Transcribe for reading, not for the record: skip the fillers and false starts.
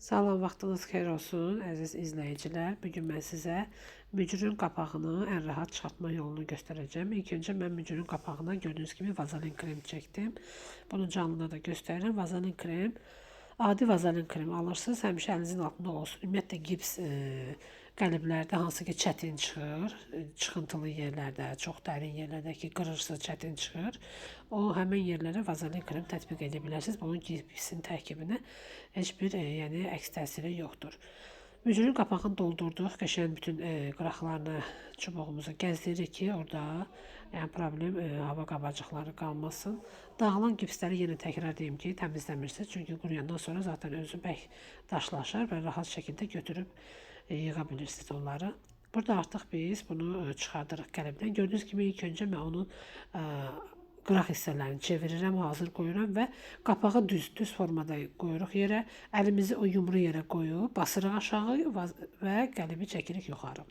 Salam, vaxtınız xeyir olsun, əziz izləyicilər. Bugün mən sizə mücrünün qapağını ən rahat çıxartma yolunu göstərəcəm. İlk öncə mən mücrünün qapağına gördüyünüz kimi vazelin krem çəkdim. Bunu canlıda da göstərirəm. Vazelin krem, adi vazelin kremi alırsınız, həmişə əlinizin altında olsun. Ümumiyyətlə gips qəliblərdə hansı ki çətin çıxır, çıxıntılı yerlərdə, çox dərin yerlərdə ki qırırsınız, çətin çıxır. O həmin yerlərə vazelin krem tətbiq edə bilərsiniz. Bunun gipsin tərkibinə heç bir yəni əks təsiri yoxdur. Mücrünün qapağını doldurduq. Qəşəng bütün qıraqlarını çubuğumuzu gəzdiririk ki, orada yəni problem hava qabacıqları qalmasın. Dağılan gipsləri yenə təkrar deyim ki, təmizləmirsiniz. Çünki quruyandan sonra zaten özü bək daşlaşır və rahat şəkildə götürüb yığa bilirsiniz onları. Burada artıq biz bunu çıxardırıq qəlibdən. Gördüyünüz kimi ilk öncə mən onun qıraq hissələrini çevirirəm, hazır qoyuram və qapağı düz formada qoyuruq yerə. Əlimizi o yumru yerə qoyub basırıq aşağı və qəlibi çəkirik yuxarı.